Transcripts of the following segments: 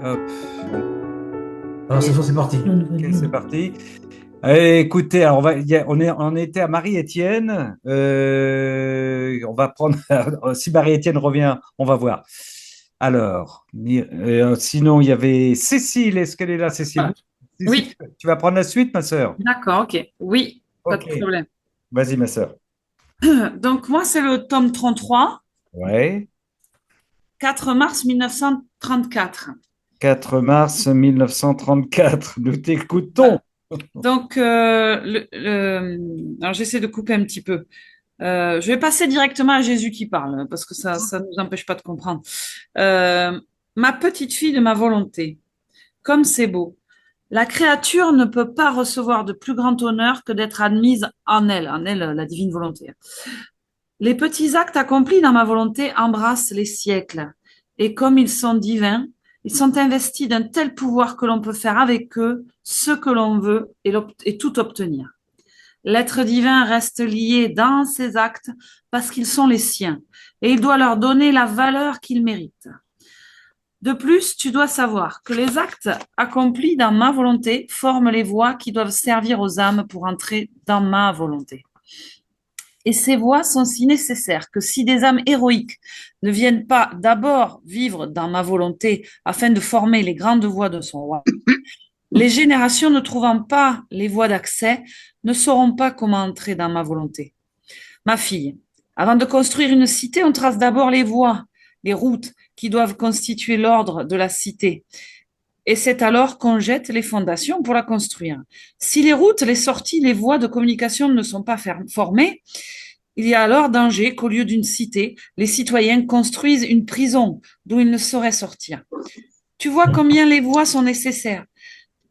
Hop, Alors, c'est bon, c'est parti. ok, c'est parti. Écoutez, alors on était à Marie-Étienne. On va prendre. Si Marie-Étienne revient, on va voir. Alors, sinon, il y avait Cécile. Est-ce qu'elle est là, Cécile? Voilà. Cécile, Oui, tu vas prendre la suite, ma sœur? d'accord, ok. Oui, pas de Ok, problème. vas-y, ma sœur. Donc, moi, c'est le tome 33, Ouais. 4 mars 1934. 4 mars 1934. Nous t'écoutons. Voilà. Donc, alors j'essaie de couper un petit peu. Je vais passer directement à Jésus qui parle, parce que ça ne nous empêche pas de comprendre. Euh, Ma petite fille de ma volonté, comme c'est beau. La créature ne peut pas recevoir de plus grand honneur que d'être admise en elle, la divine volonté. Les petits actes accomplis dans ma volonté embrassent les siècles, et comme ils sont divins, ils sont investis d'un tel pouvoir que l'on peut faire avec eux ce que l'on veut et tout obtenir. L'être divin reste lié dans ses actes parce qu'ils sont les siens, et il doit leur donner la valeur qu'ils méritent. De plus, tu dois savoir que les actes accomplis dans ma volonté forment les voies qui doivent servir aux âmes pour entrer dans ma volonté. Et ces voies sont si nécessaires que si des âmes héroïques ne viennent pas d'abord vivre dans ma volonté afin de former les grandes voies de son roi, les générations ne trouvant pas les voies d'accès ne sauront pas comment entrer dans ma volonté. Ma fille, avant de construire une cité, on trace d'abord les voies, les routes qui doivent constituer l'ordre de la cité. Et c'est alors qu'on jette les fondations pour la construire. Si les routes, les sorties, les voies de communication ne sont pas formées, il y a alors danger qu'au lieu d'une cité, les citoyens construisent une prison d'où ils ne sauraient sortir. Tu vois combien les voies sont nécessaires.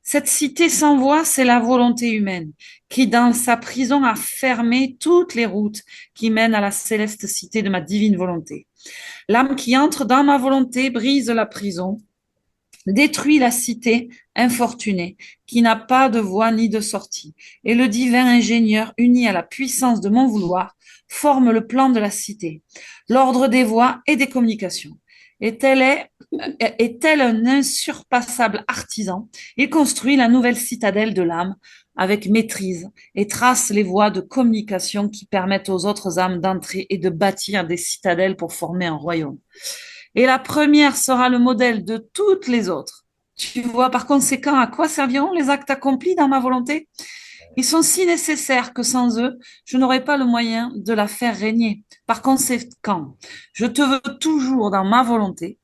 Cette cité sans voie, c'est la volonté humaine, qui dans sa prison a fermé toutes les routes qui mènent à la céleste cité de ma divine volonté. L'âme qui entre dans ma volonté brise la prison, détruit la cité infortunée, qui n'a pas de voie ni de sortie. Et le divin ingénieur, uni à la puissance de mon vouloir, forme le plan de la cité, l'ordre des voies et des communications. Et tel un insurpassable artisan, il construit la nouvelle citadelle de l'âme avec maîtrise et trace les voies de communication qui permettent aux autres âmes d'entrer et de bâtir des citadelles pour former un royaume. Et la première sera le modèle de toutes les autres. Tu vois, par conséquent, à quoi serviront les actes accomplis dans ma volonté? Ils sont si nécessaires que sans eux, je n'aurais pas le moyen de la faire régner. Par conséquent, je te veux toujours dans ma volonté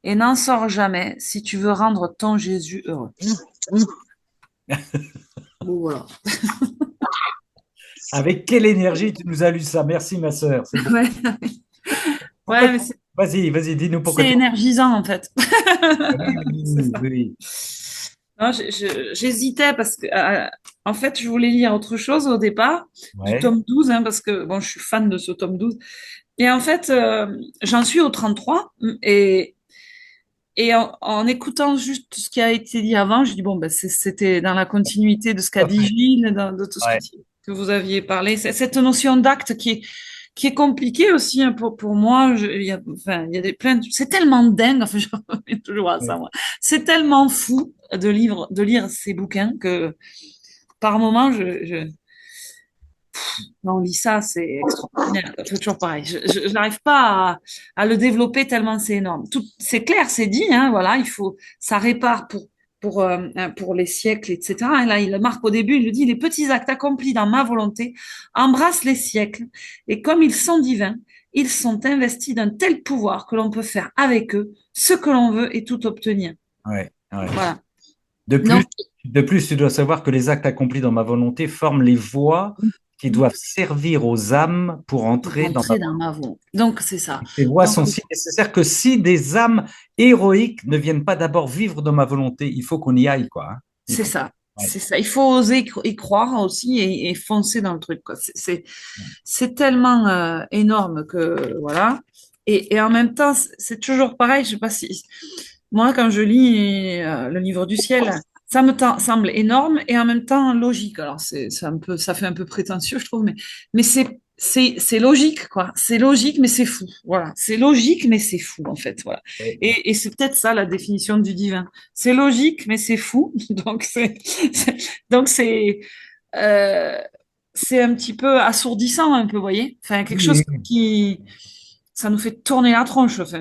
et n'en sors jamais si tu veux rendre ton Jésus heureux. Bon, voilà. Avec quelle énergie tu nous as lu ça? Merci, ma sœur. C'est beau. Ouais, Pourquoi ouais, mais Vas-y, vas-y, dis-nous pourquoi c'est tu... énergisant en fait. Oui, C'est oui, ça. oui. Non, j'hésitais parce que, en fait, je voulais lire autre chose au départ, du Ouais, tome 12, hein, parce que, bon, je suis fan de ce tome 12. Et en fait, j'en suis au 33, et en écoutant juste ce qui a été dit avant, je dis, bon, ben, c'était dans la continuité de ce qu'a dit ouais, Gilles, de tout ce ouais. que vous aviez parlé. C'est cette notion d'acte qui est compliquée aussi hein, pour moi. Enfin, il y a c'est tellement dingue, enfin, je reviens toujours à ça, Ouais. moi. C'est tellement fou de lire ces bouquins que par moment, quand on lit ça, c'est extraordinaire. C'est toujours pareil. Je n'arrive pas à le développer tellement c'est énorme. Tout, c'est clair, c'est dit, hein, voilà, ça répare pour les siècles, etc. Et là, il le marque au début, il le dit, les petits actes accomplis dans ma volonté embrassent les siècles, et comme ils sont divins, ils sont investis d'un tel pouvoir que l'on peut faire avec eux ce que l'on veut et tout obtenir. Ouais, ouais. Voilà. De plus, Donc, de plus, tu dois savoir que les actes accomplis dans ma volonté forment les voies qui doivent servir aux âmes pour pour entrer dans ma rentrer dans ma volonté. Donc, c'est ça. volonté. Ces voies Donc, sont si nécessaires que si des âmes héroïques ne viennent pas d'abord vivre dans ma volonté, il faut qu'on y aille, quoi. Hein. Il c'est faut. ça, Ouais. c'est ça. Il faut oser y croire aussi et foncer dans le truc, quoi. C'est tellement énorme que voilà. Et en même temps, c'est toujours pareil. Je sais pas si moi, quand je lis le livre du ciel, semble énorme et en même temps logique. Alors c'est un peu, ça fait un peu prétentieux, je trouve, mais c'est logique, quoi. C'est logique, mais c'est fou. Voilà. C'est logique, mais c'est fou, en fait. Voilà. Ouais. Et c'est peut-être ça la définition du divin. C'est logique, mais c'est fou. Donc euh, c'est un petit peu assourdissant, un peu, vous voyez. Enfin, quelque chose Oui, oui. qui, ça nous fait tourner la tronche. Enfin,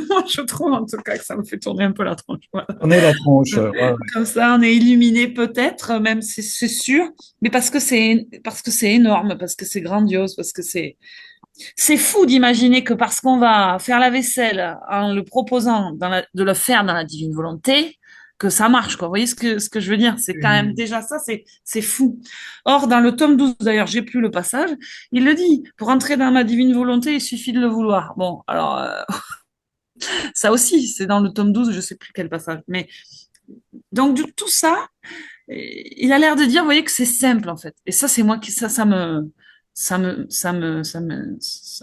moi, je trouve en tout cas que ça me fait tourner un peu la tronche. Voilà. On est la tronche. Ouais, ouais. Comme ça, on est illuminé peut-être, même c'est sûr, mais parce que c'est énorme, parce que c'est grandiose, parce que c'est fou d'imaginer que parce qu'on va faire la vaisselle en le proposant de le faire dans la divine volonté, que ça marche, quoi. Vous voyez ce que je veux dire? C'est quand même Oui. déjà ça, c'est fou. Or, dans le tome 12, d'ailleurs, j'ai plus le passage, il le dit, pour entrer dans ma divine volonté, il suffit de le vouloir. Bon, alors, ça aussi, c'est dans le tome 12, je sais plus quel passage. Mais, donc, tout ça, il a l'air de dire, vous voyez, que c'est simple, en fait. Et ça, c'est moi qui, ça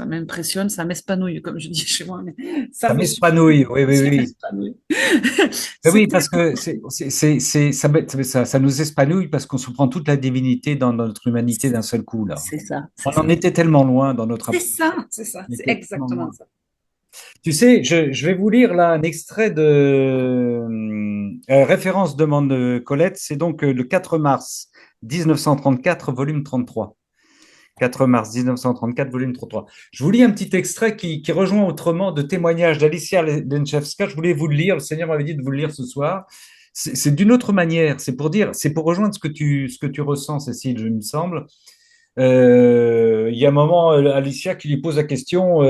m'impressionne, ça m'espanouille, comme je dis chez moi, mais ça Ça me suffit, m'épanouit. Oui, oui, ça oui. m'espanouille. Ben C'est oui, parce tellement- que ça nous épanouit parce qu'on se prend toute la divinité dans notre humanité d'un seul coup, là. c'est ça, On c'est en ça. était tellement loin dans notre C'est approche. ça, c'est ça, On c'est était tellement exactement loin. ça. Tu sais, je vais vous lire là un extrait de référence demande de Colette. C'est donc le 4 mars 1934, volume 33. 4 mars 1934, volume 33. Je vous lis un petit extrait qui rejoint autrement de témoignages d'Alicia Lenchevska. Je voulais vous le lire. Le Seigneur m'avait dit de vous le lire ce soir. C'est d'une autre manière. C'est pour dire, c'est pour rejoindre ce que tu ressens, Cécile, il me semble. Il y a un moment, Alicia qui lui pose la question.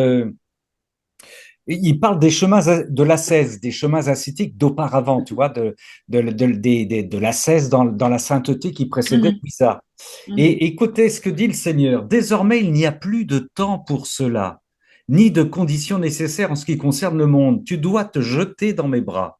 Il parle des chemins de l'ascèse, des chemins ascétiques d'auparavant, tu vois, de l'ascèse dans la sainteté qui précédait Mhm, tout ça. mhm, Et écoutez ce que dit le Seigneur. Désormais, il n'y a plus de temps pour cela, ni de conditions nécessaires en ce qui concerne le monde. Tu dois te jeter dans mes bras.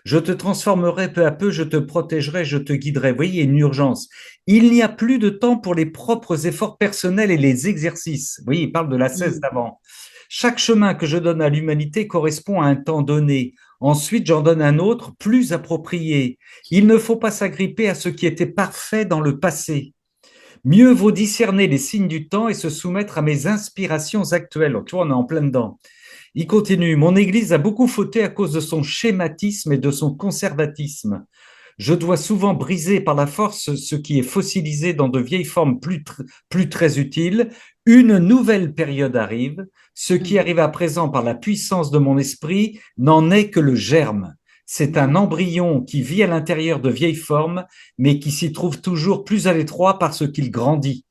Je te transformerai peu à peu, je te protégerai, je te guiderai. Vous voyez, il y a une urgence. Il n'y a plus de temps pour les propres efforts personnels et les exercices. Vous voyez, il parle de la cesse mhm, d'avant. Chaque chemin que je donne à l'humanité correspond à un temps donné. Ensuite, j'en donne un autre, plus approprié. Il ne faut pas s'agripper à ce qui était parfait dans le passé. Mieux vaut discerner les signes du temps et se soumettre à mes inspirations actuelles. Donc, tu vois, on est en plein dedans. Il continue. Mon Église a beaucoup fauté à cause de son schématisme et de son conservatisme. Je dois souvent briser par la force ce qui est fossilisé dans de vieilles formes plus très utiles. Une nouvelle période arrive. Ce qui mhm, arrive à présent par la puissance de mon esprit n'en est que le germe. C'est un mhm. embryon qui vit à l'intérieur de vieilles formes, mais qui s'y trouve toujours plus à l'étroit parce qu'il grandit.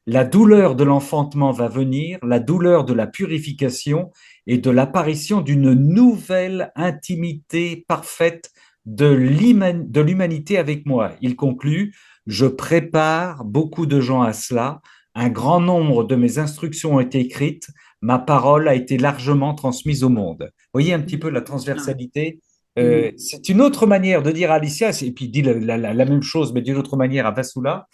La douleur de l'enfantement va venir, la douleur de la purification et de l'apparition d'une nouvelle intimité parfaite de l'humanité avec moi. Il conclut, je prépare beaucoup de gens à cela, un grand nombre de mes instructions ont été écrites, ma parole a été largement transmise au monde. Vous voyez un petit peu la Ah, transversalité. mhm. C'est une autre manière de dire à Alicia, et puis il dit la même chose, mais d'une autre manière à Vassoula,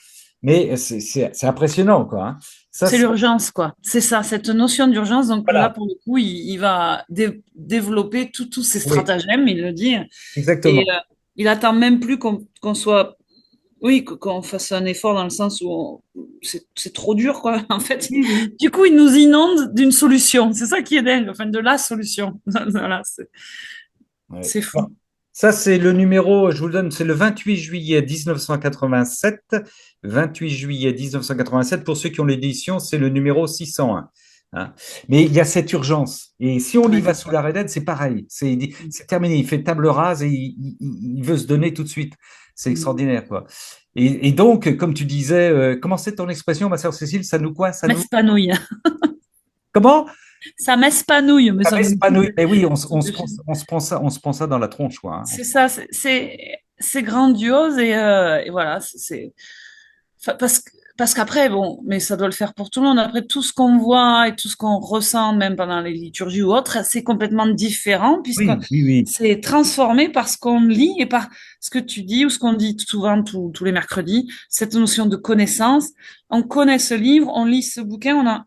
mais c'est impressionnant, quoi. Hein. Ça, C'est l'urgence, quoi. C'est ça, cette notion d'urgence. Donc là, voilà, pour le coup, il va développer tous ses oui, stratagèmes, il le dit. Et exactement. il attend même plus qu'on soit, oui, qu'on fasse un effort dans le sens où c'est trop dur, quoi. En fait, Oui, oui. du coup, il nous inonde d'une solution. C'est ça qui est dingue, enfin, de la solution. Voilà, Ouais. c'est Alors, fou. ça, c'est le numéro, je vous le donne, c'est le 28 juillet 1987. 28 juillet 1987, pour ceux qui ont l'édition, c'est le numéro 601. Hein. Mais il y a cette urgence. Et si on lit Ouais. va sous la Redette, c'est pareil. C'est terminé. Il fait table rase et il veut se donner tout de suite. C'est Mm. extraordinaire, quoi. Et donc, comme tu disais, comment c'est ton expression, ma sœur Cécile? Ça nous quoi? Ça nous. M'espanouille. Comment? Ça m'espanouille, mais Ça ça me... m'épanouit. Mais oui, on se prend ça dans la tronche, quoi. Hein. C'est ça, c'est grandiose et voilà, parce qu'après, bon, mais ça doit le faire pour tout le monde. Après, tout ce qu'on voit et tout ce qu'on ressent, même pendant les liturgies ou autres, c'est complètement différent puisque Oui, oui, oui. c'est transformé par ce qu'on lit et par ce que tu dis ou ce qu'on dit souvent tous les mercredis, cette notion de connaissance. On connaît ce livre, on lit ce bouquin,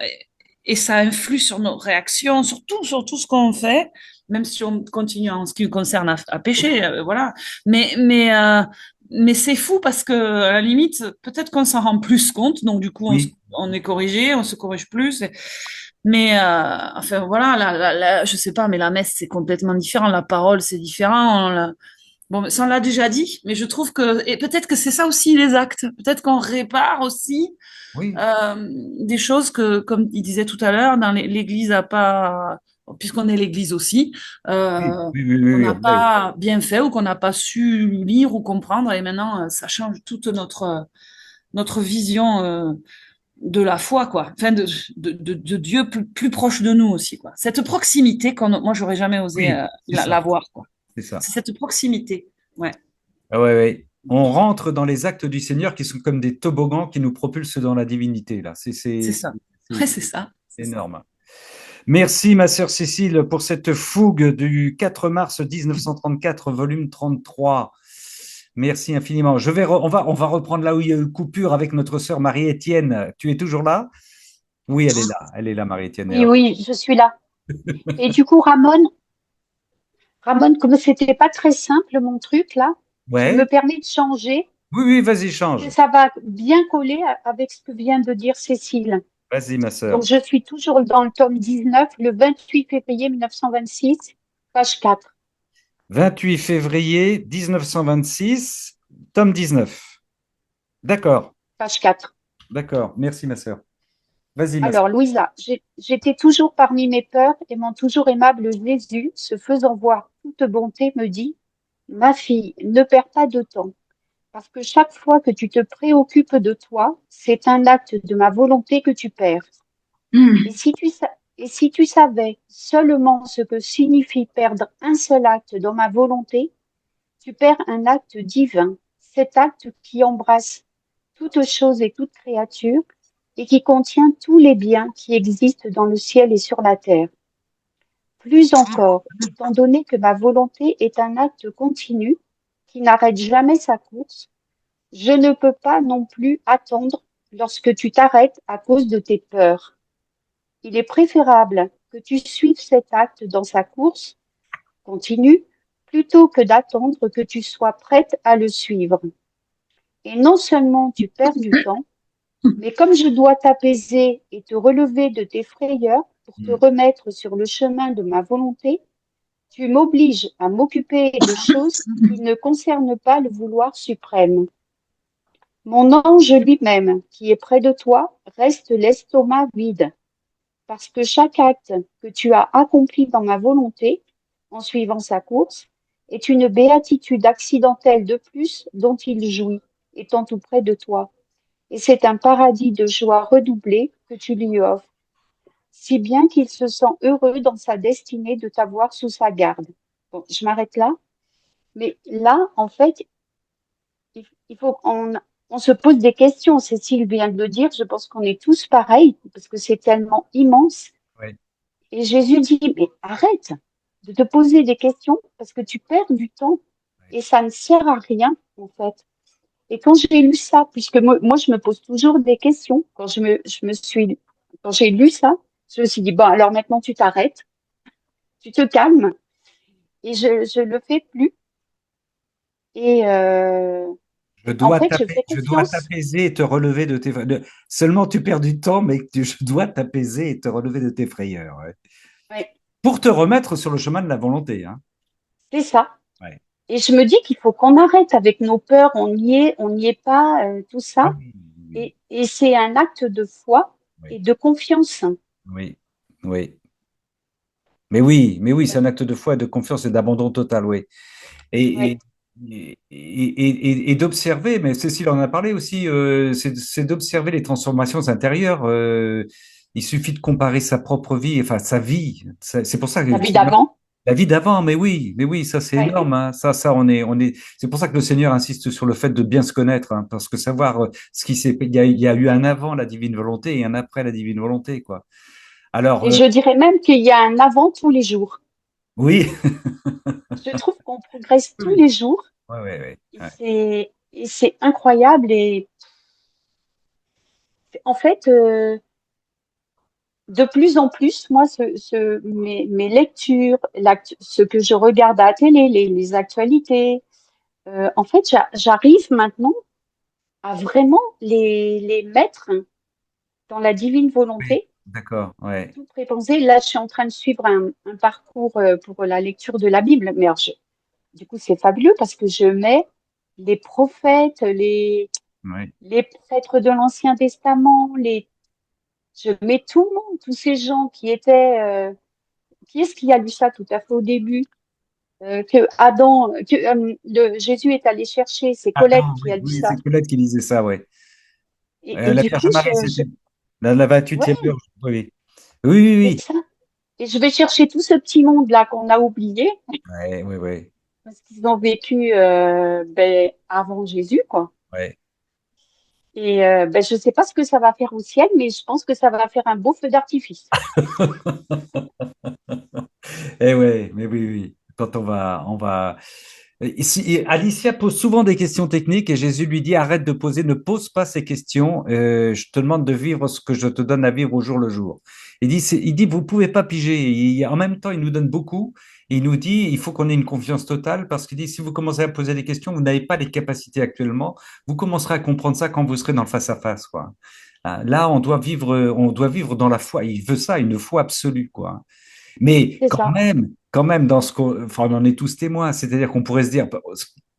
et ça influe sur nos réactions, sur tout ce qu'on fait, même si on continue en ce qui nous concerne à pécher, voilà. Mais mais c'est fou parce que, à la limite, peut-être qu'on s'en rend plus compte, donc du coup, Oui, on est corrigé, on se corrige plus. Mais, enfin, voilà, je sais pas, mais la messe, c'est complètement différent. La parole, c'est différent. Bon, mais ça, on l'a déjà dit, mais je trouve que, et peut-être que c'est ça aussi les actes. Peut-être qu'on répare aussi oui, des choses que, comme il disait tout à l'heure, dans l'Église a pas, puisqu'on est l'Église aussi, oui, euh, oui, oui, oui, qu'on oui, n'a ouais. pas bien fait ou qu'on n'a pas su lire ou comprendre, et maintenant ça change toute notre vision de la foi, quoi. Enfin, de Dieu plus proche de nous aussi, quoi. Cette proximité moi j'aurais jamais osé Oui, c'est ça, l'avoir, quoi. c'est ça. C'est cette proximité, ouais, Ah ouais, ouais. On rentre dans les actes du Seigneur qui sont comme des toboggans qui nous propulsent dans la divinité, là. c'est ça. Ouais, C'est c'est ça, c'est ça. énorme. Merci, ma sœur Cécile, pour cette fougue du 4 mars 1934, volume 33. Merci infiniment. On va reprendre là où il y a eu coupure avec notre sœur Marie-Étienne. Tu es toujours là? Oui, elle est là. Elle est là, Oui, Marie-Étienne. oui, je suis là. Et du coup, Ramon, comme c'était pas très simple mon truc là, je me Ouais. permets de changer, Oui, oui, vas-y, que change. ça va bien coller avec ce que vient de dire Cécile. Vas-y, ma Donc, sœur. je suis toujours dans le tome 19, le 28 février 1926, page 4, 28 février 1926, tome 19. D'accord, page 4. d'accord. Merci, ma sœur. Vas-y, ma sœur. Alors, Louisa, j'étais toujours parmi mes peurs et mon toujours aimable Jésus, se faisant voir toute bonté, me dit, ma fille, ne perds pas de temps. Parce que chaque fois que tu te préoccupes de toi, c'est un acte de ma volonté que tu perds. Et si tu savais seulement ce que signifie perdre un seul acte dans ma volonté, tu perds un acte divin, cet acte qui embrasse toute chose et toute créature et qui contient tous les biens qui existent dans le ciel et sur la terre. Plus encore, étant donné que ma volonté est un acte continu qui n'arrête jamais sa course, je ne peux pas non plus attendre lorsque tu t'arrêtes à cause de tes peurs. Il est préférable que tu suives cet acte dans sa course continue plutôt que d'attendre que tu sois prête à le suivre. Et non seulement tu perds du temps, mais comme je dois t'apaiser et te relever de tes frayeurs pour te remettre sur le chemin de ma volonté, tu m'obliges à m'occuper de choses qui ne concernent pas le vouloir suprême. Mon ange lui-même, qui est près de toi, reste l'estomac vide, parce que chaque acte que tu as accompli dans ma volonté, en suivant sa course, est une béatitude accidentelle de plus dont il jouit, étant tout près de toi. Et c'est un paradis de joie redoublée que tu lui offres, si bien qu'il se sent heureux dans sa destinée de t'avoir sous sa garde. Bon, je m'arrête là, mais là, en fait, il faut on se pose des questions. Cécile vient de le dire, je pense qu'on est tous pareils, parce que c'est tellement immense. Oui. Et Jésus dit, mais arrête de te poser des questions parce que tu perds du temps et ça ne sert à rien, en fait. Et quand j'ai lu ça, puisque moi je me pose toujours des questions, quand j'ai lu ça, je me suis dit, bon, alors maintenant tu t'arrêtes, tu te calmes, et je le fais plus. Et en fait, je fais Je dois confiance. t'apaiser et te relever de tes seulement tu perds du temps, mais je dois t'apaiser et te relever de tes frayeurs. Ouais. Ouais, Pour te remettre sur le chemin de la volonté, hein. c'est ça. Ouais. Et je me dis qu'il faut qu'on arrête avec nos peurs, on n'y est pas, tout Ah ça. oui, oui, Et c'est un acte de foi oui, et de confiance. oui, oui. Mais oui, c'est un acte de foi et de confiance et d'abandon total, oui. Et, Ouais. et, et d'observer, mais Cécile en a parlé aussi, c'est d'observer les transformations intérieures. Il suffit de comparer sa propre vie, enfin sa vie. C'est pour ça que La le vie Seigneur, d'avant. la vie d'avant, mais oui, ça c'est Ouais. énorme, hein. On est. C'est pour ça que le Seigneur insiste sur le fait de bien se connaître, hein, parce que savoir ce qui s'est, il y a eu un avant la divine volonté et un après la divine volonté, quoi. Alors, Et je dirais même qu'il y a un avant tous les jours. oui, Je trouve qu'on progresse tous oui, les jours ouais. et c'est incroyable. Et en fait, de plus en plus, moi, mes lectures, ce que je regarde à la télé, les actualités, En fait, j'arrive maintenant à vraiment les mettre dans la divine Oui, volonté, d'accord, ouais. tout prépenser. Là, je suis en train de suivre un parcours pour la lecture de la Bible, mais alors, du coup, c'est fabuleux parce que je mets les prophètes, Ouais. les prêtres de l'Ancien Testament, je mets tout le monde, tous ces gens qui étaient, qui est-ce qui a lu ça tout à fait au début? Jésus est allé chercher, c'est Colette Attends, qui oui, a lu oui, ça. c'est Colette qui disait ça, ouais. Et La du Vierge coup, Marie, c'était la ouais, 28e heure, oui. Oui, oui, c'est oui. ça. Et je vais chercher tout ce petit monde-là qu'on a oublié, Ouais, ouais, ouais, parce qu'ils ont vécu ben, avant Jésus, quoi. ouais. Et ben, je sais pas ce que ça va faire au ciel, mais je pense que ça va faire un beau feu d'artifice. Eh ouais, mais oui, oui. Quand on va. Ici, Alicia pose souvent des questions techniques et Jésus lui dit, arrête de poser, ne pose pas ces questions. Je te demande de vivre ce que je te donne à vivre au jour le jour. Il dit, vous pouvez pas piger. En même temps, il nous donne beaucoup. Il nous dit, il faut qu'on ait une confiance totale parce qu'il dit, si vous commencez à poser des questions, vous n'avez pas les capacités actuellement. Vous commencerez à comprendre ça quand vous serez dans le face-à-face, quoi. Là, on doit vivre dans la foi. Il veut ça, une foi absolue, quoi. Mais C'est quand ça. même, quand même, enfin, on en est tous témoins. C'est-à-dire qu'on pourrait se dire,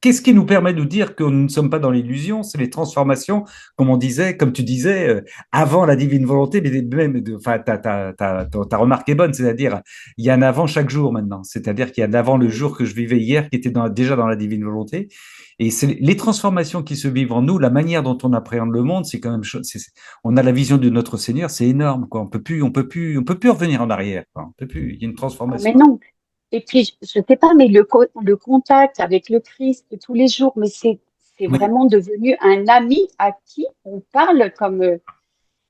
qu'est-ce qui nous permet de nous dire que nous ne sommes pas dans l'illusion? C'est les transformations, comme on disait, comme tu disais, avant la divine volonté, mais même, enfin, ta remarque est bonne, c'est-à-dire, il y a un avant chaque jour maintenant. C'est-à-dire qu'il y a un avant le jour que je vivais hier, qui était déjà dans la divine volonté. Et c'est les transformations qui se vivent en nous, la manière dont on appréhende le monde, c'est quand même, on a la vision de notre Seigneur, c'est énorme, quoi. On peut plus revenir en arrière, quoi. On peut plus. Il y a une Ah, mais transformation. non. Et puis, je sais pas, mais le contact avec le Christ tous les jours, mais c'est Oui, vraiment devenu un ami à qui on parle comme,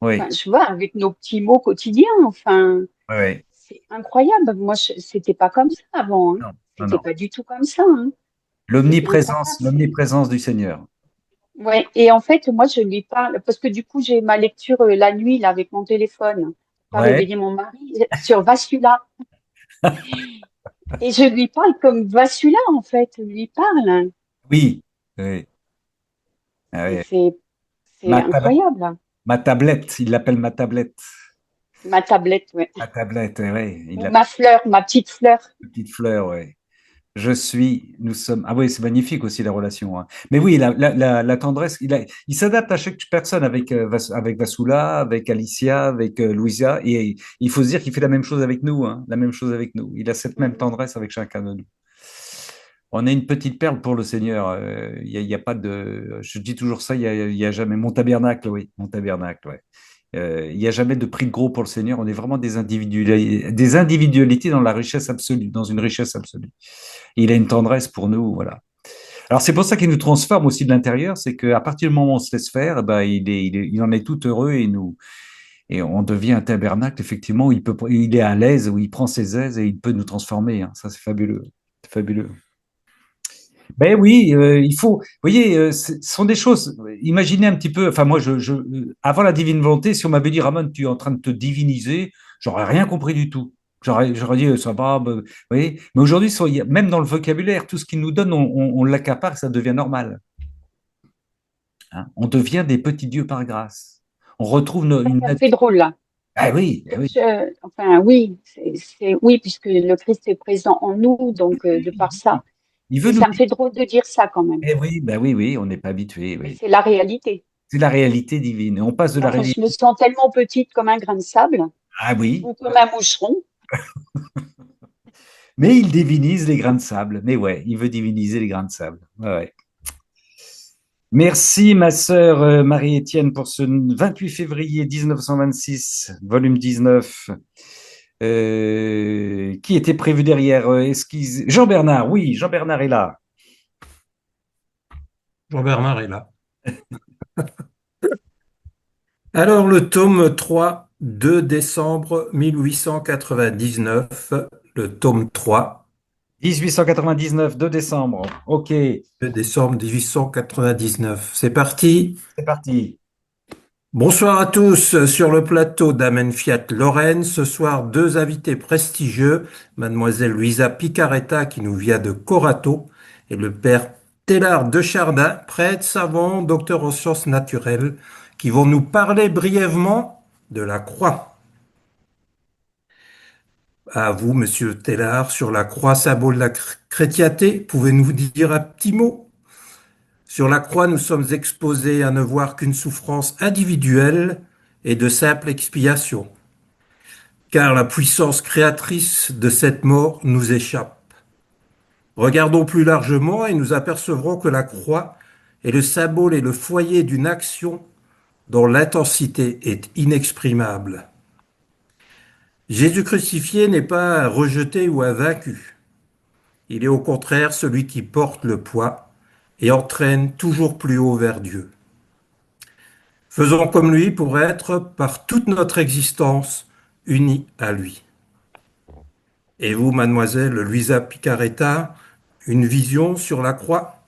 oui, enfin, je vois, avec nos petits mots quotidiens. Enfin, oui, oui. c'est incroyable. Moi, c'était pas comme ça avant, hein. Non, non, C'était non. pas du tout comme ça, hein. C'est L'omniprésence, incroyable. l'omniprésence du Seigneur. Ouais. Et en fait, moi, je lui parle parce que du coup, j'ai ma lecture la nuit là avec mon téléphone, pas Ouais, réveiller mon mari sur Vassula. Et je lui parle comme Vassula, en fait. Je lui parle. oui, oui. Ah Et ouais. c'est Ma, tab- incroyable. ma tablette, il l'appelle ma tablette. Ma tablette, ouais. Ma tablette, ouais, il Ou l'appelle ma fleur, ma petite fleur. petite fleur, ouais. Nous sommes. Ah oui, c'est magnifique aussi la relation, hein. Mais oui, la tendresse, il s'adapte à chaque personne avec Vassoula, avec Alicia, avec Louisa. Et il faut se dire qu'il fait la même chose avec nous, hein, la même chose avec nous. Il a cette même Mhm. tendresse avec chacun de nous. On est une petite perle pour le Seigneur. Il y a pas de. Je dis toujours ça, il y a jamais. Mon tabernacle, oui, mon tabernacle, ouais. Il n'y a jamais de prix de gros pour le Seigneur. On est vraiment des individualités dans la richesse absolue, dans une richesse absolue. Il a une tendresse pour nous, voilà. Alors c'est pour ça qu'il nous transforme aussi de l'intérieur, c'est qu'à partir du moment où on se laisse faire, eh ben, il en est tout heureux et on devient un tabernacle effectivement où il est à l'aise, où il prend ses aises et il peut nous transformer, hein. Ça c'est fabuleux, c'est fabuleux. Ben oui, il faut. Vous voyez, ce sont des choses. Imaginez un petit peu. Enfin, moi, avant la divine volonté, si on m'avait dit, Ramon, tu es en train de te diviniser, j'aurais rien compris du tout. J'aurais dit, ça va. Vous voyez. Mais aujourd'hui, même dans le vocabulaire, tout ce qu'il nous donne, on l'accapare, ça devient normal, hein. On devient des petits dieux par grâce. On retrouve Ça, une ça me fait nature. drôle, là. Ah oui, ah oui. Enfin, oui, oui, puisque le Christ est présent en nous, donc de par ça. Il veut Mais nous ça me dire. fait drôle de dire ça quand même. Eh oui, ben oui, oui, on n'est pas habitué. Mais Oui. c'est la réalité. C'est la réalité divine. Et on passe de la Moi, je me réalité. sens tellement petite comme un grain de sable Ah oui. ou comme un moucheron. Mais il divinise les grains de sable. Mais ouais, il veut diviniser les grains de sable. Ouais, ouais. Merci, ma sœur Marie-Étienne, pour ce 28 février 1926, volume 19. Qui était prévu derrière? Jean-Bernard, oui, Jean-Bernard est là. Jean-Bernard est là. Alors, le tome 3, 2 décembre 1899, le tome 3, 1899, 2 décembre. Ok, 2 décembre 1899. C'est parti. c'est parti. Bonsoir à tous sur le plateau d'Amen Fiat Lorraine. Ce soir, deux invités prestigieux, mademoiselle Luisa Picaretta qui nous vient de Corato et le père Télard de Chardin, prêtre, savant, docteur en sciences naturelles, qui vont nous parler brièvement de la croix. À vous, monsieur Télard, sur la croix, symbole de la chrétienté, pouvez-vous nous dire un petit mot? Sur la croix, nous sommes exposés à ne voir qu'une souffrance individuelle et de simple expiation, car la puissance créatrice de cette mort nous échappe. Regardons plus largement et nous apercevrons que la croix est le symbole et le foyer d'une action dont l'intensité est inexprimable. Jésus crucifié n'est pas un rejeté ou un vaincu. Il est au contraire celui qui porte le poids et entraîne toujours plus haut vers Dieu. Faisons comme lui pour être, par toute notre existence, unis à lui. Et vous, mademoiselle Louisa Picaretta, une vision sur la croix?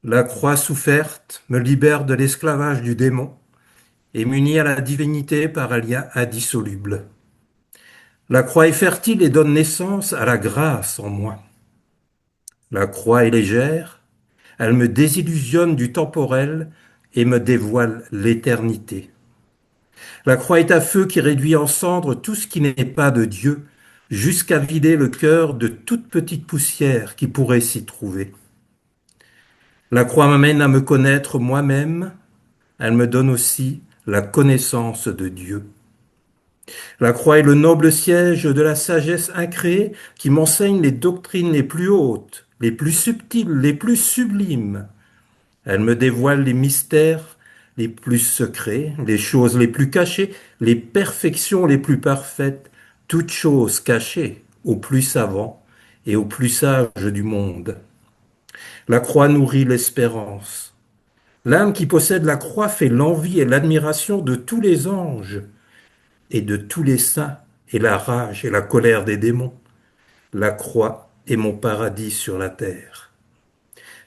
La croix soufferte me libère de l'esclavage du démon et m'unit à la divinité par un lien indissoluble. La croix est fertile et donne naissance à la grâce en moi. La croix est légère, elle me désillusionne du temporel et me dévoile l'éternité. La croix est un feu qui réduit en cendres tout ce qui n'est pas de Dieu, jusqu'à vider le cœur de toute petite poussière qui pourrait s'y trouver. La croix m'amène à me connaître moi-même, elle me donne aussi la connaissance de Dieu. La croix est le noble siège de la sagesse incréée qui m'enseigne les doctrines les plus hautes, les plus subtiles, les plus sublimes. Elle me dévoile les mystères les plus secrets, les choses les plus cachées, les perfections les plus parfaites, toutes choses cachées aux plus savants et aux plus sages du monde. La croix nourrit l'espérance. L'âme qui possède la croix fait l'envie et l'admiration de tous les anges et de tous les saints et la rage et la colère des démons. La croix est mon paradis sur la terre.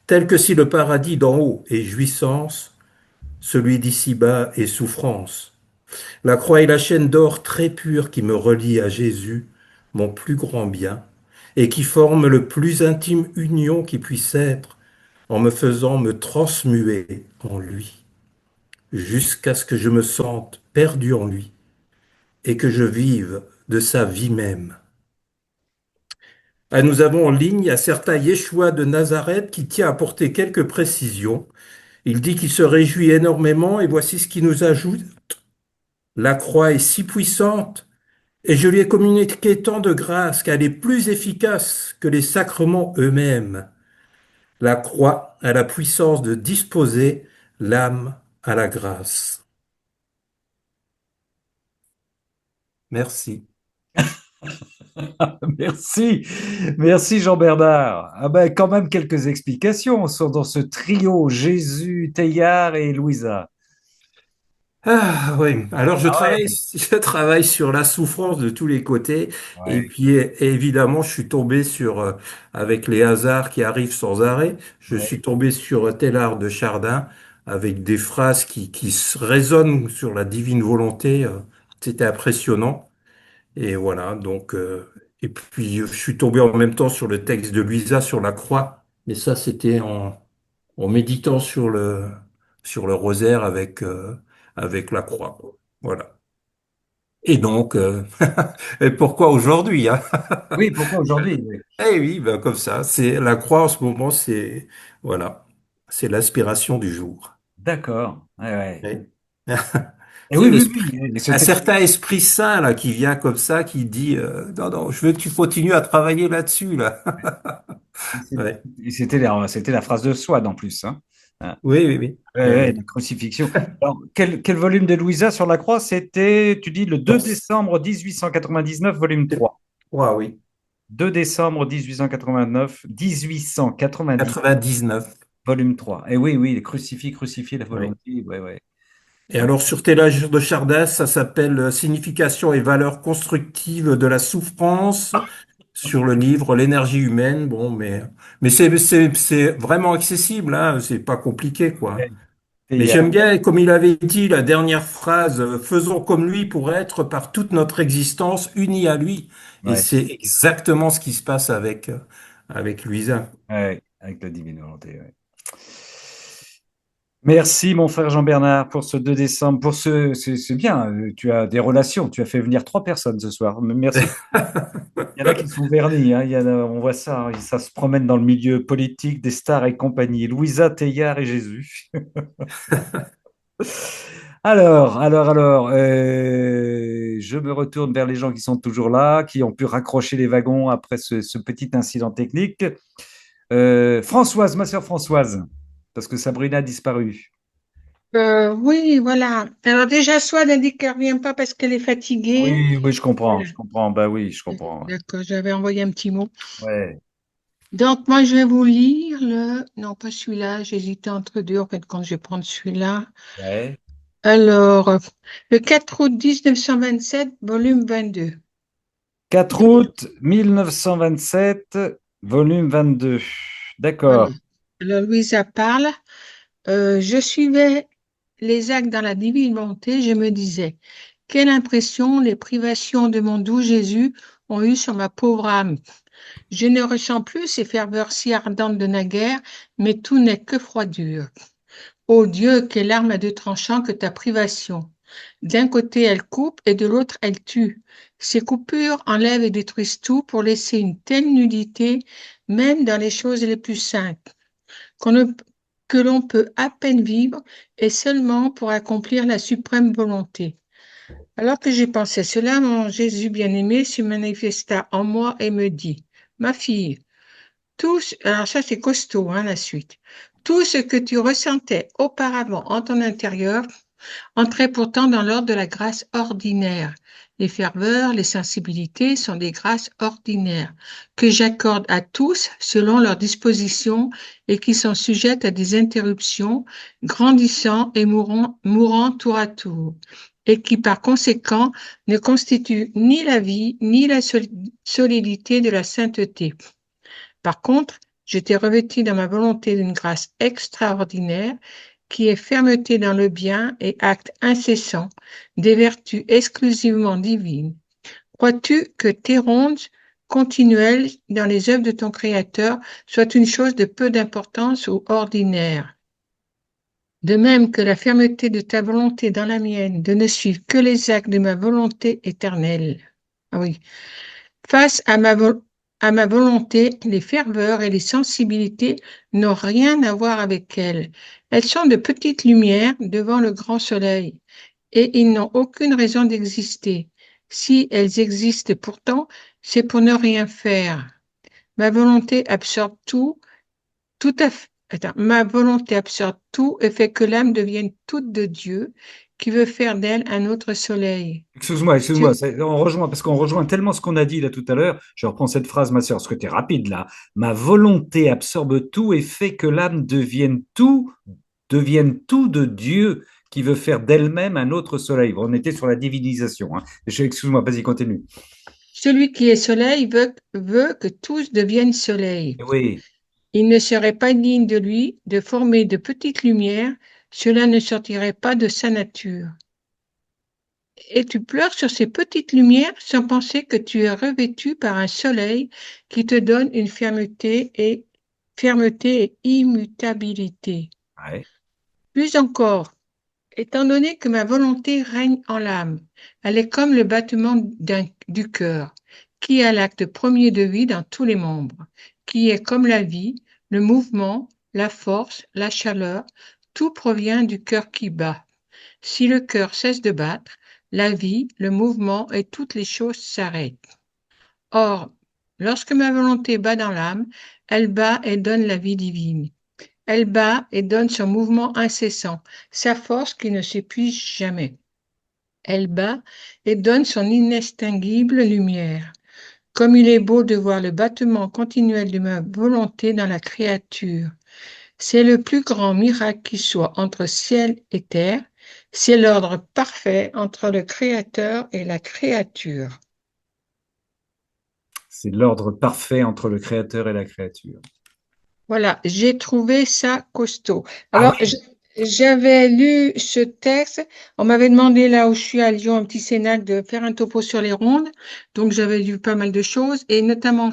Tel que si le paradis d'en haut est jouissance, celui d'ici-bas est souffrance. La croix est la chaîne d'or très pure qui me relie à Jésus, mon plus grand bien, et qui forme le plus intime union qui puisse être en me faisant me transmuer en lui, jusqu'à ce que je me sente perdu en lui et que je vive de sa vie même. Ah, nous avons en ligne un certain Yeshua de Nazareth qui tient à apporter quelques précisions. Il dit qu'il se réjouit énormément et voici ce qu'il nous ajoute. La croix est si puissante et je lui ai communiqué tant de grâce qu'elle est plus efficace que les sacrements eux-mêmes. La croix a la puissance de disposer l'âme à la grâce. Merci. Merci, merci Jean-Bernard. Ah ben, quand même quelques explications sont dans ce trio Jésus, Teilhard et Louisa. Ah oui, alors je Ah travaille, ouais, je travaille sur la souffrance de tous les côtés et ouais, puis évidemment je suis tombé sur, avec les hasards qui arrivent sans arrêt, je ouais. suis tombé sur Teilhard de Chardin avec des phrases qui résonnent sur la divine volonté, c'était impressionnant et voilà donc et puis je suis tombé en même temps sur le texte de Luisa sur la croix, mais ça c'était en méditant sur le rosaire avec la croix. Voilà. Et donc, et pourquoi aujourd'hui, hein? Oui, pourquoi aujourd'hui? Oui. Eh oui, ben comme ça, c'est la croix en ce moment, voilà, c'est l'aspiration du jour. D'accord. Ouais, ouais. Oui. Et C'est oui, oui, l'esprit, oui. un certain esprit saint là qui vient comme ça, qui dit non, non, je veux que tu continues à travailler là-dessus là. Ouais. C'était la phrase de Swann en plus. Hein. Ah, Oui, oui, oui. ouais, ouais, la crucifixion. Alors, quel volume de Louisa sur la croix? C'était, tu dis, le 2 Donc, décembre 1899, volume c'est 3. trois, oui. 2 décembre 1889, 1890, 99. volume 3. Et oui, oui, crucifix, crucifié la Oui. volonté. Ouais, ouais. Et alors sur Télage de Chardin, ça s'appelle Signification et valeurs constructives de la souffrance sur le livre L'énergie humaine. Bon, mais c'est vraiment accessible, hein, c'est pas compliqué, quoi. Ouais, Mais et, j'aime bien, comme il avait dit, la dernière phrase, faisons comme lui pour être par toute notre existence unis à lui. Et ouais, c'est exactement ce qui se passe avec Luisa. ouais. avec la divine volonté. Ouais. Merci, mon frère Jean-Bernard, pour ce 2 décembre. C'est bien. Tu as des relations. Tu as fait venir 3 personnes ce soir. Merci. Il y en a qui sont vernis. Hein. On voit ça. Hein. Ça se promène dans le milieu politique, des stars et compagnie. Louisa, Teilhard et Jésus. Je me retourne vers les gens qui sont toujours là, qui ont pu raccrocher les wagons après ce petit incident technique. Françoise, ma sœur Françoise, parce que Sabrina a disparu. Oui, voilà. Alors déjà, soit elle dit qu'elle revient pas parce qu'elle est fatiguée. Oui, oui, je comprends, Voilà. je comprends. Bah oui, je comprends. D'accord, j'avais envoyé un petit mot. Ouais. Donc, moi, je vais vous lire le... Non, pas celui-là. J'hésitais entre deux. En fait, quand je vais prendre celui-là. Ouais. Alors, le 4 août 1927, volume 22. 4 Donc, août 1927, volume 22. voilà. D'accord. Alors, Louisa parle. Je suivais les actes dans la divine volonté. Je me disais, quelle impression les privations de mon doux Jésus ont eu sur ma pauvre âme. Je ne ressens plus ces ferveurs si ardentes de naguère, mais tout n'est que froidure. Ô Dieu, quelle arme à deux tranchants que ta privation. D'un côté elle coupe et de l'autre elle tue. Ces coupures enlèvent et détruisent tout pour laisser une telle nudité, même dans les choses les plus simples, qu'on ne- que l'on peut à peine vivre, et seulement pour accomplir la suprême volonté. Alors que j'ai pensé cela, mon Jésus bien-aimé se manifesta en moi et me dit, ma fille, alors ça c'est costaud, hein, la suite. Tout ce que tu ressentais auparavant en ton intérieur entrait pourtant dans l'ordre de la grâce ordinaire. Les ferveurs, les sensibilités sont des grâces ordinaires que j'accorde à tous selon leurs dispositions et qui sont sujettes à des interruptions, grandissant et mourant tour à tour, et qui par conséquent ne constituent ni la vie ni la solidité de la sainteté. Par contre, j'étais revêtu dans ma volonté d'une grâce extraordinaire qui est fermeté dans le bien et acte incessant des vertus exclusivement divines. Crois-tu que tes rondes continuelles dans les œuvres de ton Créateur soient une chose de peu d'importance ou ordinaire? De même que la fermeté de ta volonté dans la mienne de ne suivre que les actes de ma volonté éternelle. Ah oui. Face à ma volonté, les ferveurs et les sensibilités n'ont rien à voir avec elles. Elles sont de petites lumières devant le grand soleil, et ils n'ont aucune raison d'exister. Si elles existent pourtant, c'est pour ne rien faire. Ma volonté absorbe tout à fait. Attends, ma volonté absorbe tout et fait que l'âme devienne toute de Dieu, qui veut faire d'elle un autre soleil. Excuse-moi, on rejoint, parce qu'on rejoint tellement ce qu'on a dit là tout à l'heure. Je reprends cette phrase, ma sœur, parce que tu es rapide là. Ma volonté absorbe tout et fait que l'âme devienne tout de Dieu qui veut faire d'elle-même un autre soleil. On était sur la divinisation. Hein. Excuse-moi, vas-y, continue. Celui qui est soleil veut que tous deviennent soleil. Oui, Il ne serait pas digne de lui de former de petites lumières, cela ne sortirait pas de sa nature. Et tu pleures sur ces petites lumières sans penser que tu es revêtu par un soleil qui te donne une fermeté et immutabilité. ouais. Plus encore, étant donné que ma volonté règne en l'âme, elle est comme le battement du cœur, qui a l'acte premier de vie dans tous les membres, qui est comme la vie, le mouvement, la force, la chaleur, tout provient du cœur qui bat. Si le cœur cesse de battre, la vie, le mouvement et toutes les choses s'arrêtent. Or, lorsque ma volonté bat dans l'âme, elle bat et donne la vie divine. Elle bat et donne son mouvement incessant, sa force qui ne s'épuise jamais. Elle bat et donne son inextinguible lumière. Comme il est beau de voir le battement continuel de ma volonté dans la créature. C'est le plus grand miracle qui soit entre ciel et terre. C'est l'ordre parfait entre le Créateur et la créature. C'est l'ordre parfait entre le Créateur et la créature. Voilà, j'ai trouvé ça costaud. Ah Alors, oui, j'avais lu ce texte. On m'avait demandé là où je suis à Lyon, un petit cénacle, de faire un topo sur les rondes. Donc, j'avais lu pas mal de choses et notamment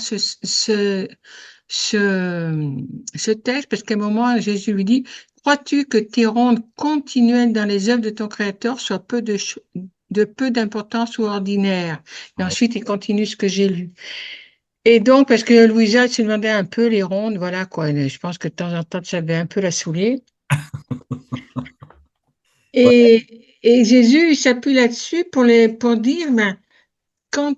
ce, ce texte parce qu'à un moment, Jésus lui dit, crois-tu que tes rondes continuelles dans les œuvres de ton Créateur soient de peu d'importance ou ordinaires? Et Ouais. ensuite, il continue ce que j'ai lu. Et donc, parce que Louisa se demandait un peu les rondes, voilà quoi. Et je pense que de temps en temps, ça avait un peu la saouler. Et Jésus, il s'appuie là-dessus pour dire, ben, quand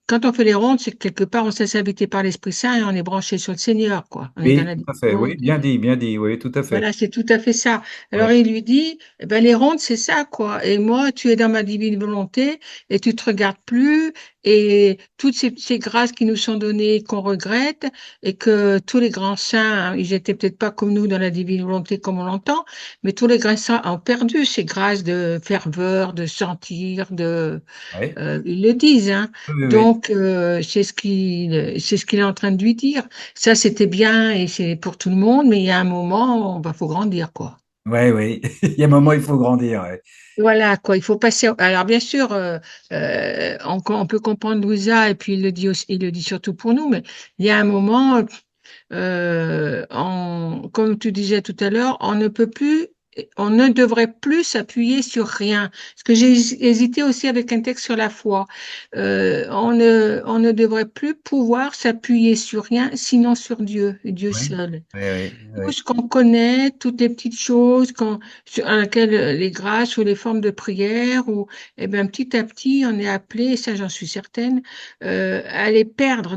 quand on fait les rondes, c'est que quelque part, on se laisse habiter par l'Esprit Saint et on est branché sur le Seigneur, quoi. On est dans Oui, la tout à fait. Oui, volonté. bien dit, oui, tout à fait. Voilà, c'est tout à fait ça. Alors Ouais. il lui dit, eh ben, les rondes, c'est ça, quoi. Et moi, tu es dans ma divine volonté et tu te regardes plus et toutes ces grâces qui nous sont données, qu'on regrette et que tous les grands saints, hein, ils étaient peut-être pas comme nous dans la divine volonté comme on l'entend, mais tous les grands saints ont perdu ces grâces de ferveur, de sentir, Ouais. ils le disent, hein. Oui, oui, oui. Donc, c'est ce qu'il est en train de lui dire. Ça, c'était bien et c'est pour tout le monde, mais il y a un moment, bah, faut grandir, quoi. Ouais, oui. Il y a un moment, il faut grandir. Ouais. Voilà, quoi. Il faut passer. Alors, bien sûr, on peut comprendre Louisa et puis il le dit aussi, il le dit surtout pour nous, mais il y a un moment, comme tu disais tout à l'heure, on ne devrait plus s'appuyer sur rien. Parce que j'ai hésité aussi avec un texte sur la foi. On ne devrait plus pouvoir s'appuyer sur rien, sinon sur Dieu, et Dieu Oui, seul. oui, oui, Tout oui. ce qu'on connaît, toutes les petites choses sur lesquelles les grâces ou les formes de prière, ou, eh ben, petit à petit, on est appelé, et ça j'en suis certaine, à les perdre.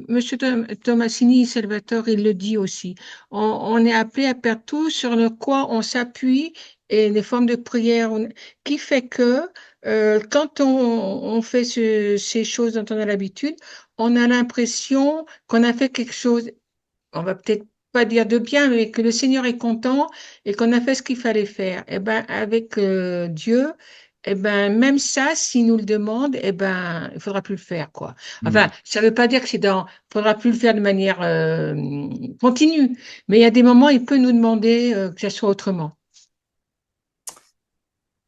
Monsieur Tomasini, Salvatore, il le dit aussi. On est appelé à perdre tout sur le quoi on s'appuie et les formes de prière, qui fait que quand on fait ces choses dont on a l'habitude, on a l'impression qu'on a fait quelque chose, on va peut-être pas dire de bien, mais que le Seigneur est content et qu'on a fait ce qu'il fallait faire. Eh ben, avec Dieu, eh ben, même ça, s'il nous le demande, eh ben, il faudra plus le faire, quoi. Hmm. Enfin, ça veut pas dire que faudra plus le faire de manière continue, mais il y a des moments, il peut nous demander que ça soit autrement.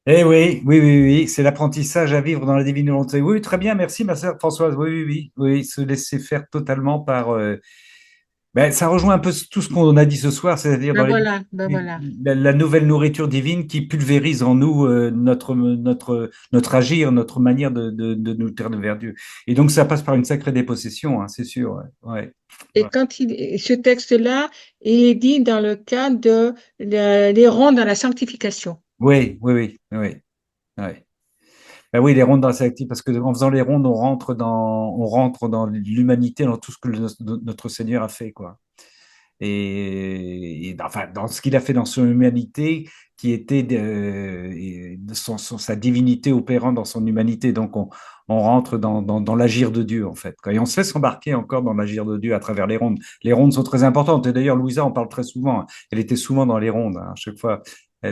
Eh oui, oui, oui, oui, c'est l'apprentissage à vivre dans la divine volonté. Oui, très bien, merci, ma sœur Françoise. Oui, oui, oui, oui, se laisser faire totalement par. Ben, ça rejoint un peu tout ce qu'on a dit ce soir, c'est-à-dire dans Ben voilà. la nouvelle nourriture divine qui pulvérise en nous notre agir, notre manière de nous tourner vers Dieu. Et donc, ça passe par une sacrée dépossession, hein, c'est sûr. Ouais, ouais. Et ce texte-là, il est dit dans le cadre de les ronds dans la sanctification. Oui, oui, oui, oui, oui. Ouais. Ben oui, les rondes dans la sélective, parce que en faisant les rondes, on rentre dans l'humanité, dans tout ce que notre Seigneur a fait, quoi. Enfin, dans ce qu'il a fait dans son humanité, qui était sa divinité opérant dans son humanité. Donc, on rentre dans l'agir de Dieu, en fait, quoi. Et on se laisse embarquer encore dans l'agir de Dieu à travers les rondes. Les rondes sont très importantes. Et d'ailleurs, Louisa en parle très souvent, hein. Elle était souvent dans les rondes, hein, à chaque fois.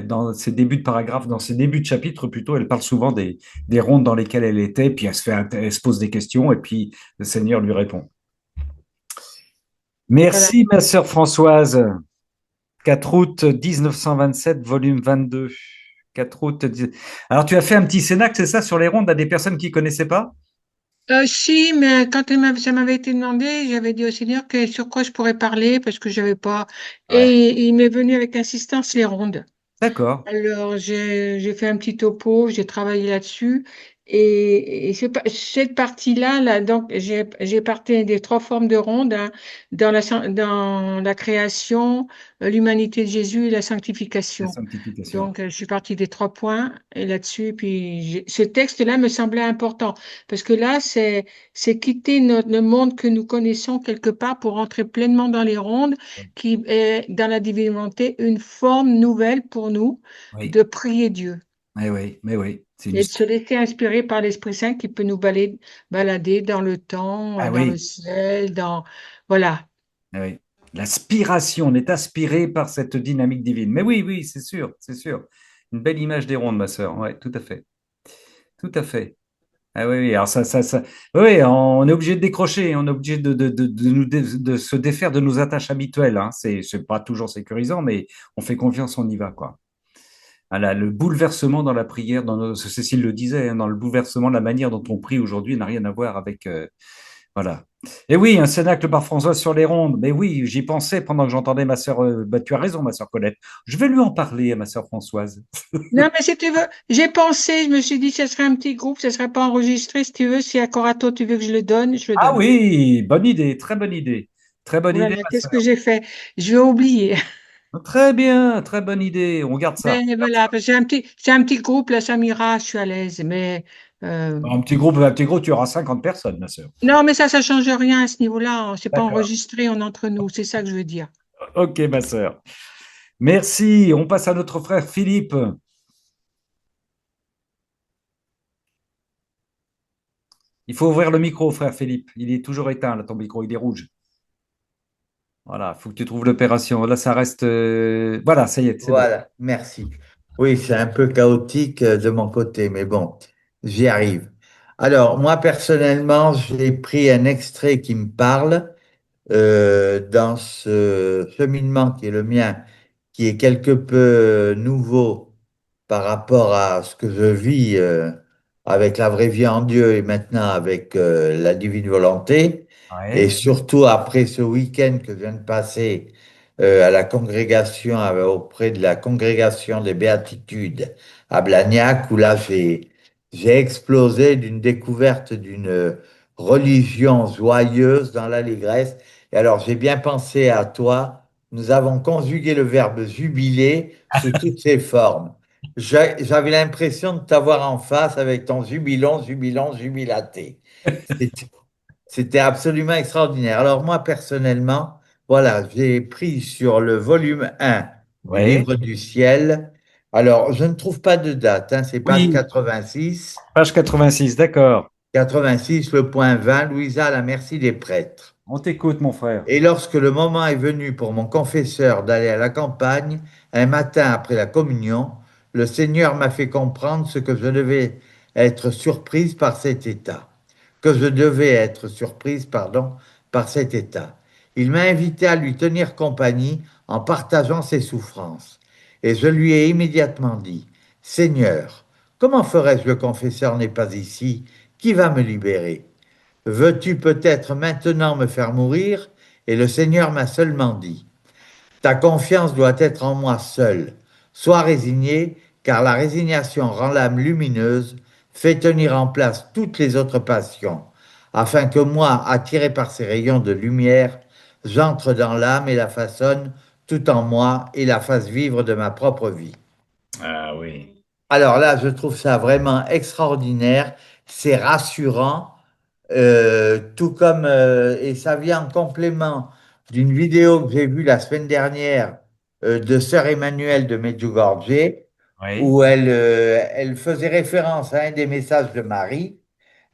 Dans ses débuts de paragraphe, dans ses débuts de chapitre plutôt, elle parle souvent des rondes dans lesquelles elle était, puis elle se pose des questions, et puis le Seigneur lui répond. Voilà. Merci, ma sœur Françoise. 4 août 1927, volume 22. 4 août. Alors, tu as fait un petit cénacle, c'est ça, sur les rondes à des personnes qui ne connaissaient pas? Si, mais quand ça m'avait été demandé, j'avais dit au Seigneur que sur quoi je pourrais parler parce que j'avais pas. Ouais. Et il m'est venu avec insistance les rondes. D'accord. Alors, j'ai fait un petit topo, j'ai travaillé là-dessus. Et cette partie-là, là, donc, j'ai parté des trois formes de ronde, hein, dans la création, l'humanité de Jésus et la La sanctification. sanctification. Donc, je suis partie des trois points et là-dessus, puis ce texte-là me semblait important parce que là, c'est quitter le monde que nous connaissons quelque part pour entrer pleinement dans les rondes, qui est dans la divinité une forme nouvelle pour nous Oui. de prier Dieu Mais oui, mais oui. C'est une... et de se laisser inspirer par l'Esprit Saint qui peut nous balader dans le temps, Ah dans le oui, ciel, voilà. ah oui. L'aspiration, on est aspiré par cette dynamique divine. Mais oui, oui, c'est sûr, c'est sûr. Une belle image des rondes, ma sœur. Oui, tout à fait. Tout à fait. Ah oui, oui, alors oui, on est obligé de décrocher, on est obligé de se défaire de nos attaches habituelles, hein. C'est pas toujours sécurisant, mais on fait confiance, on y va, quoi. Voilà, le bouleversement dans la prière, Cécile le disait, hein, dans le bouleversement, la manière dont on prie aujourd'hui n'a rien à voir avec Voilà. Et oui, un cénacle par Françoise sur les rondes. Mais oui, j'y pensais pendant que j'entendais ma sœur. Bah, tu as raison, ma sœur Colette. Je vais lui en parler à ma sœur Françoise. Non, mais si tu veux, j'ai pensé, je me suis dit, ce serait un petit groupe, ce serait pas enregistré, si tu veux, si à Corato, tu veux que je le Ah donne. oui, bonne idée, très bonne idée. Très bonne Oh là idée, là, ma qu'est-ce que sœur. j'ai fait? Je vais oublier. Très bien, très bonne idée. On garde ça. Mais voilà, parce que c'est un petit groupe, là, ça m'ira, je suis à l'aise. Mais Un petit groupe, tu auras 50 personnes, ma sœur. non, mais ça change rien à ce niveau-là. C'est pas D'accord. enregistré, on est entre nous. C'est ça que je veux dire. Ok, ma sœur. Merci. On passe à notre frère Philippe. Il faut ouvrir le micro, frère Philippe. Il est toujours éteint, là, ton micro, il est rouge. Voilà, il faut que tu trouves l'opération. Là, ça reste. Voilà, ça y est, c'est bon. Voilà, merci. Oui, c'est un peu chaotique de mon côté, mais bon, j'y arrive. Alors, moi, personnellement, j'ai pris un extrait qui me parle dans ce cheminement qui est le mien, qui est quelque peu nouveau par rapport à ce que je vis avec la vraie vie en Dieu et maintenant avec la divine volonté. Et Ouais. surtout après ce week-end que je viens de passer à la congrégation, auprès de la congrégation des Béatitudes à Blagnac, où là j'ai explosé d'une découverte d'une religion joyeuse dans l'allégresse. Et alors j'ai bien pensé à toi. Nous avons conjugué le verbe jubiler sous toutes ses formes. J'avais l'impression de t'avoir en face avec ton jubilon, jubilant, jubilaté. C'était c'était absolument extraordinaire. Alors moi, personnellement, voilà, j'ai pris sur le volume 1 du Ouais. livre du ciel. Alors, je ne trouve pas de date, hein, c'est page Oui, 86. page 86, d'accord. 86, le point 20, Louisa, à la merci des prêtres. On t'écoute, mon frère. Et lorsque le moment est venu pour mon confesseur d'aller à la campagne, un matin après la communion, le Seigneur m'a fait comprendre ce que je devais être surprise par cet état. Que je devais être surprise, pardon, par cet état. Il m'a invité à lui tenir compagnie en partageant ses souffrances. Et je lui ai immédiatement dit, Seigneur, comment ferais-je le confesseur n'est pas ici? Qui va me libérer? Veux-tu peut-être maintenant me faire mourir? Et le Seigneur m'a seulement dit, ta confiance doit être en moi seul. Sois résigné, car la résignation rend l'âme lumineuse, fait tenir en place toutes les autres passions, afin que moi, attiré par ces rayons de lumière, j'entre dans l'âme et la façonne tout en moi et la fasse vivre de ma propre vie. Ah oui. Alors là, je trouve ça vraiment extraordinaire, c'est rassurant. Tout comme, et ça vient en complément d'une vidéo que j'ai vue la semaine dernière de Sœur Emmanuelle de Medjugorje, Oui. où elle faisait référence à un des messages de Marie,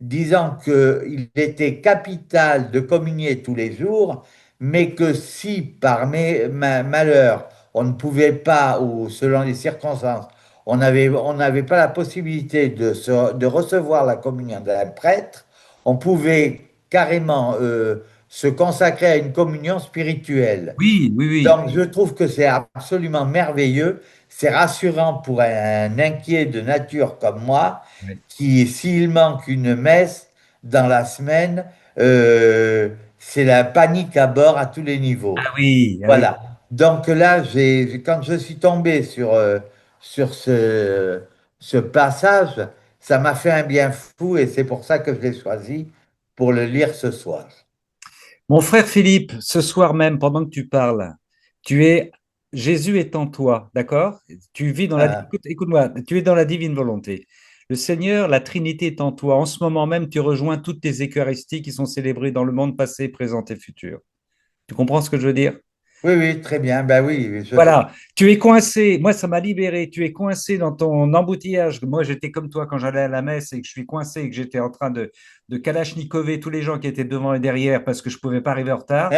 disant qu'il était capital de communier tous les jours, mais que si par malheur on ne pouvait pas, ou selon les circonstances, on n'avait pas la possibilité de recevoir la communion d'un prêtre, on pouvait carrément se consacrer à une communion spirituelle. Oui, oui, oui. Donc, je trouve que c'est absolument merveilleux. C'est rassurant pour un inquiet de nature comme moi, Oui. qui, s'il manque une messe dans la semaine, euh, c'est la panique à bord à tous les niveaux. Ah oui, ah oui. Voilà. Donc là, quand je suis tombé sur ce passage, ça m'a fait un bien fou et c'est pour ça que je l'ai choisi pour le lire ce soir. Mon frère Philippe, ce soir même, pendant que tu parles, tu es, Jésus est en toi, d'accord? Tu vis dans la, Ah, écoute-moi, tu es dans la divine volonté. Le Seigneur, la Trinité est en toi. En ce moment même, tu rejoins toutes les Eucharisties qui sont célébrées dans le monde passé, présent et futur. Tu comprends ce que je veux dire? oui, oui, très bien. Ben oui, Voilà, tu es coincé. Moi, ça m'a libéré. Tu es coincé dans ton embouteillage. Moi, j'étais comme toi quand j'allais à la messe et que je suis coincé et que j'étais en train de kalachnikover tous les gens qui étaient devant et derrière parce que je pouvais pas arriver en retard.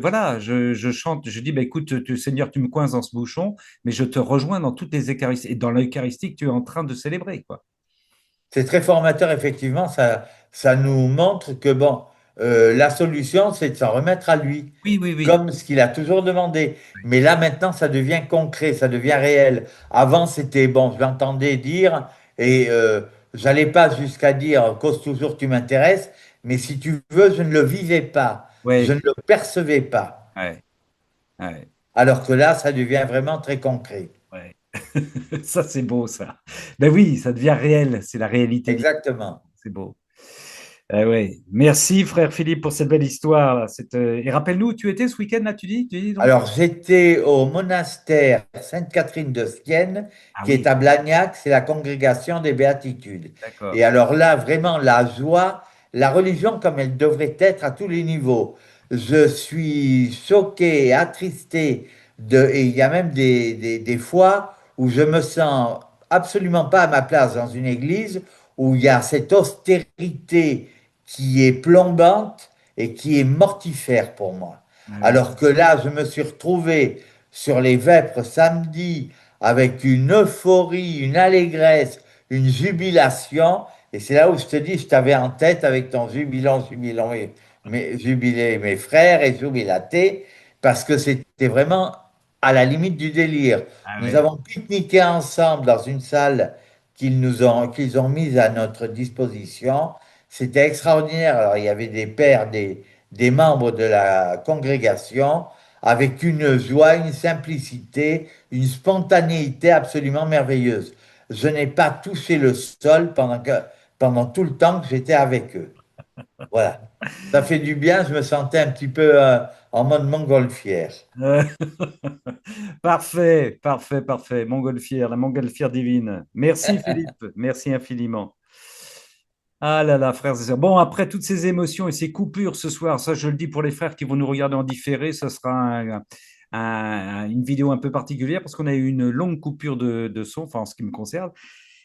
Voilà, je chante. Je dis, bah, écoute, Seigneur, tu me coinces dans ce bouchon, mais je te rejoins dans toutes les Eucharisties et dans l'Eucharistie que tu es en train de célébrer, quoi. c'est très formateur, effectivement. Ça nous montre que, bon, la solution, c'est de s'en remettre à lui, Oui, oui, oui. comme ce qu'il a toujours demandé. Mais là, maintenant, ça devient concret, ça devient réel. Avant, c'était, bon, je l'entendais dire, et j'allais pas jusqu'à dire cause toujours tu m'intéresses, mais si tu veux, je ne le vivais pas, je Ouais, ne le percevais pas. ouais, ouais, Alors que là, ça devient vraiment très concret. ouais. Ça, c'est beau, ça. Ben oui, ça devient réel. C'est la réalité. Exactement. C'est beau. Ouais. Merci, frère Philippe, pour cette belle histoire, là. Et rappelle-nous où tu étais ce week-end, là, tu dis donc? Alors, j'étais au monastère Sainte-Catherine de Sienne, Ah qui est oui, à Blagnac, c'est la congrégation des béatitudes. Et d'accord. alors là, vraiment, la joie, la religion comme elle devrait être à tous les niveaux. Je suis choqué, attristé, et il y a même des fois où je me sens absolument pas à ma place dans une église, où il y a cette austérité qui est plombante et qui est mortifère pour moi. Ouais, Alors que là, je me suis retrouvé sur les Vêpres samedi avec une euphorie, une allégresse, une jubilation. Et c'est là où je te dis, je t'avais en tête avec ton jubilant, jubilé mes frères et jubilaté, parce que c'était vraiment à la limite du délire. ah Nous ouais. avons pique-niqué ensemble dans une salle qu'ils ont mise à notre disposition. C'était extraordinaire. Alors, il y avait des pères, des membres de la congrégation avec une joie, une simplicité, une spontanéité absolument merveilleuse. Je n'ai pas touché le sol pendant tout le temps que j'étais avec eux. Voilà. Ça fait du bien, je me sentais un petit peu en mode montgolfière. Euh, Parfait, parfait, parfait. Montgolfière, la montgolfière divine. Merci, Philippe. Merci infiniment. Ah là là, frères et sœurs. Bon, après toutes ces émotions et ces coupures ce soir, ça je le dis pour les frères qui vont nous regarder en différé, ce sera une vidéo un peu particulière parce qu'on a eu une longue coupure de son, enfin en ce qui me concerne.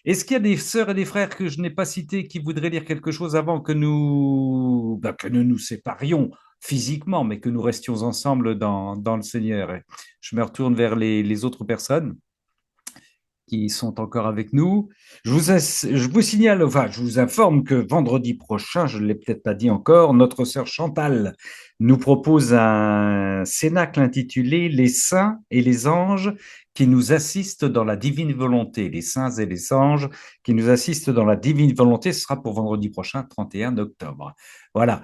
Est-ce qu'il y a des sœurs et des frères que je n'ai pas cités qui voudraient dire quelque chose avant que nous nous séparions physiquement, mais que nous restions ensemble dans le Seigneur? Et je me retourne vers les autres personnes qui sont encore avec nous. Je vous signale, enfin, je vous informe que vendredi prochain, je ne l'ai peut-être pas dit encore, notre sœur Chantal nous propose un cénacle intitulé Les saints et les anges qui nous assistent dans la divine volonté. Les saints et les anges qui nous assistent dans la divine volonté, ce sera pour vendredi prochain, 31 octobre. Voilà.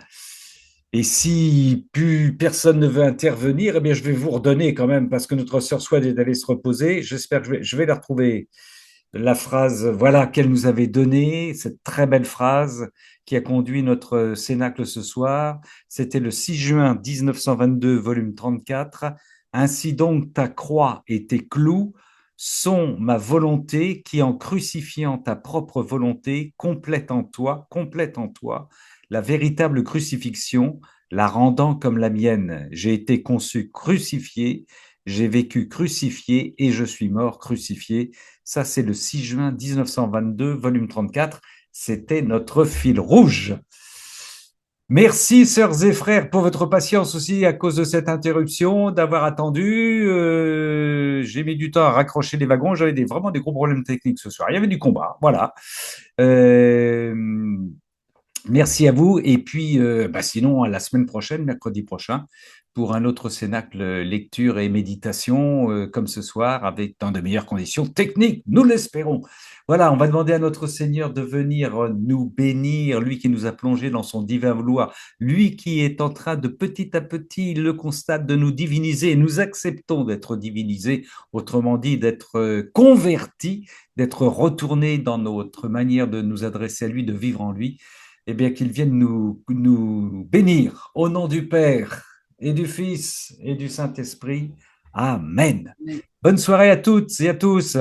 Et si plus personne ne veut intervenir, eh bien, je vais vous redonner quand même, parce que notre sœur souhaite d'aller se reposer. J'espère que je vais la retrouver, la phrase, voilà, qu'elle nous avait donnée, cette très belle phrase qui a conduit notre cénacle ce soir. C'était le 6 juin 1922, volume 34. Ainsi donc, ta croix et tes clous sont ma volonté qui, en crucifiant ta propre volonté, complète en toi la véritable crucifixion, la rendant comme la mienne. J'ai été conçu crucifié, j'ai vécu crucifié et je suis mort crucifié. Ça, c'est le 6 juin 1922, volume 34. C'était notre fil rouge. Merci, sœurs et frères, pour votre patience aussi à cause de cette interruption, d'avoir attendu. J'ai mis du temps à raccrocher les wagons. J'avais vraiment des gros problèmes techniques ce soir. Il y avait du combat, voilà. Euh, Merci à vous. Et puis, sinon, à la semaine prochaine, mercredi prochain, pour un autre cénacle lecture et méditation, comme ce soir, avec dans de meilleures conditions techniques, nous l'espérons. Voilà, on va demander à notre Seigneur de venir nous bénir, lui qui nous a plongés dans son divin vouloir, lui qui est en train de petit à petit, il le constate, de nous diviniser. Et nous acceptons d'être divinisés, autrement dit, d'être convertis, d'être retournés dans notre manière de nous adresser à lui, de vivre en lui. Eh bien, qu'il vienne nous bénir au nom du Père et du Fils et du Saint-Esprit. Amen. Bonne soirée à toutes et à tous.